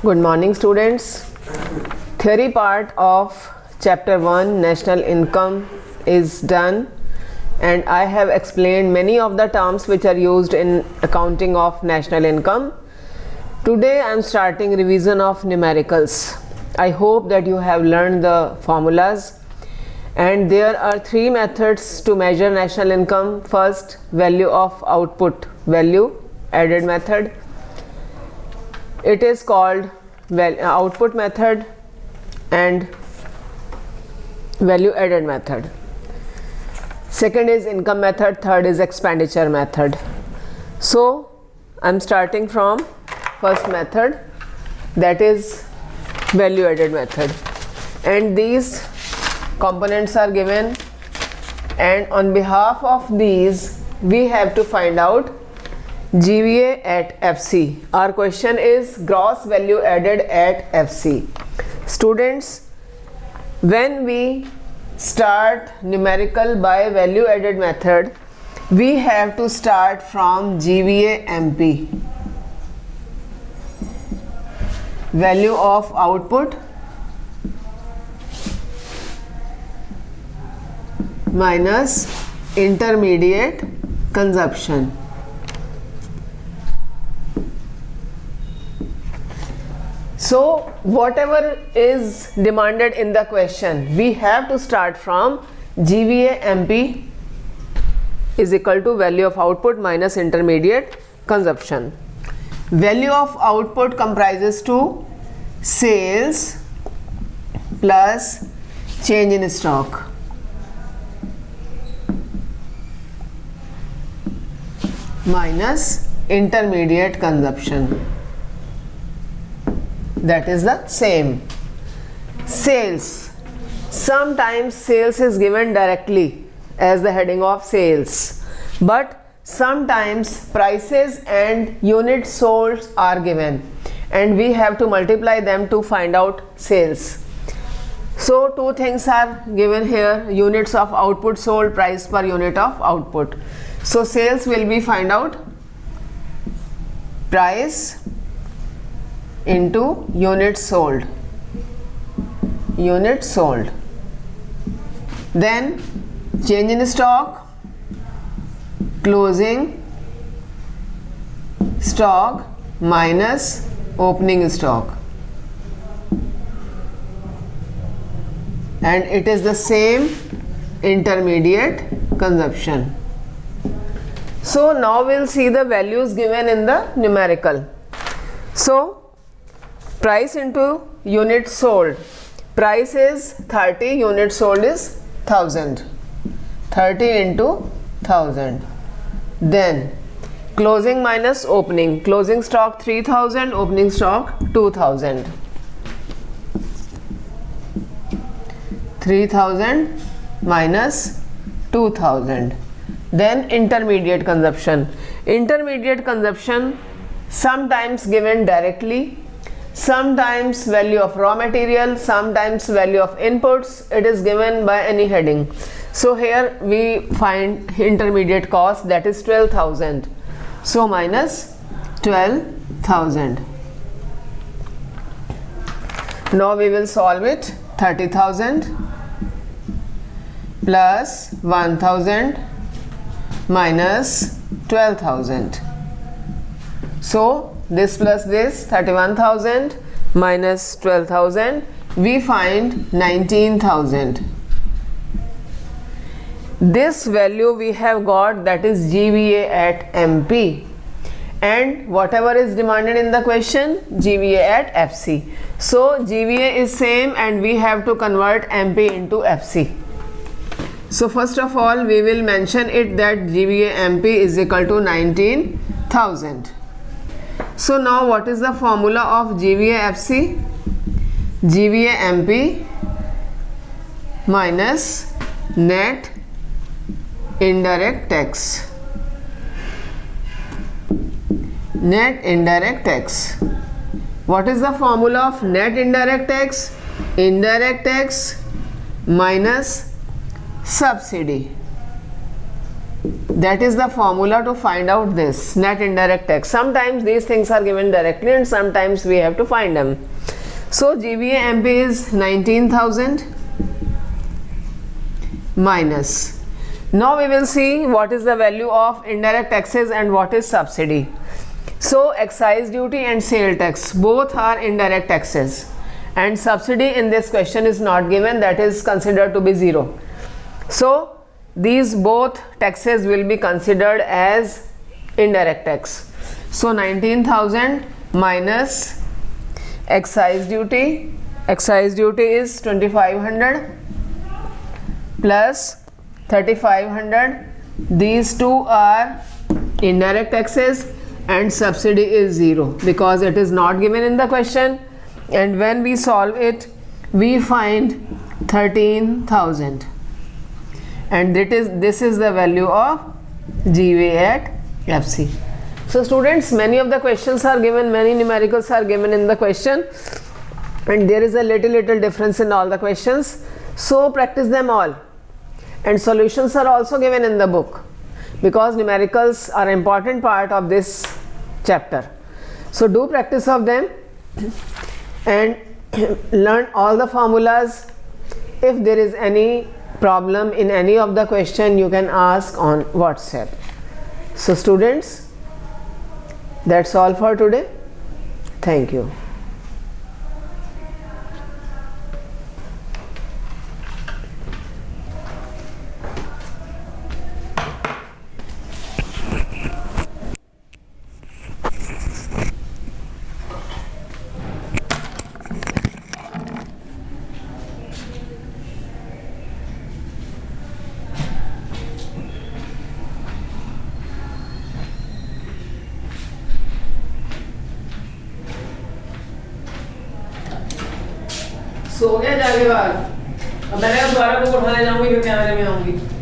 Good morning, students. Theory part of chapter 1 national income is done, and I have explained many of the terms which are used in accounting of national income. Today I am starting revision of numericals. I hope that you have learned the formulas, and there are three methods to measure national income. First, value of output, value added method. It is called output method and value added method. Second is income method, third is expenditure method. So I'm starting from first method, that is value added method, and these components are given, and on behalf of these we have to find out GVA at FC. Our question is gross value added at FC. Students, when we start numerical by value added method, we have to start from GVA MP, value of output minus intermediate consumption. So whatever is demanded in the question, we have to start from GVA MP is equal to value of output minus intermediate consumption. Value of output comprises to sales plus change in stock minus intermediate consumption. That is the same. Sales. Sometimes sales is given directly as the heading of sales, but sometimes prices and units sold are given, and we have to multiply them to find out sales. So two things are given here: units of output sold, price per unit of output. So sales will be find out price into units sold, then change in stock, closing stock minus opening stock, and it is the same intermediate consumption. So now we'll see the values given in the numerical. So price into units sold. Price is 30, units sold is 1000. 30 into 1000. Then closing minus opening. Closing stock 3000, opening stock 2000. 3000 minus 2000. Then intermediate consumption. Intermediate consumption sometimes given directly, sometimes value of raw material, sometimes value of inputs. It is given by any heading. So here we find intermediate cost, that is 12,000. So minus 12,000. Now we will solve it. 30,000 plus 1,000 minus 12,000. So this plus this, 31,000 minus 12,000, we find 19,000. This value we have got, that is GVA at MP, and whatever is demanded in the question, GVA at FC. So GVA is same, and we have to convert MP into FC. So first of all we will mention it that GVA MP is equal to 19,000. So now what is the formula of GVA FC? GVA MP minus net indirect tax. Net indirect tax. What is the formula of net indirect tax? Indirect tax minus subsidy. That is the formula to find out this net indirect tax. Sometimes these things are given directly and sometimes we have to find them. So GVA MP is 19,000 minus. Now we will see what is the value of indirect taxes and what is subsidy. So excise duty and sale tax both are indirect taxes, and subsidy in this question is not given, that is considered to be 0. So these both taxes will be considered as indirect tax. So 19,000 minus excise duty is 2,500 plus 3,500. These two are indirect taxes, and subsidy is 0 because it is not given in the question, and when we solve it we find 13,000, and this is the value of GVA at FC. So students, many of the questions are given, many numericals are given in the question, and there is a little difference in all the questions, so practice them all. And solutions are also given in the book because numericals are an important part of this chapter. So do practice of them and learn all the formulas. If there is any problem in any of the question, you can ask on WhatsApp. So students, that's all for today. Thank you. सो गया जाके बाद, अब मैंने दोबारा book उठाने जाऊंगी फिर कैमरे में आऊंगी।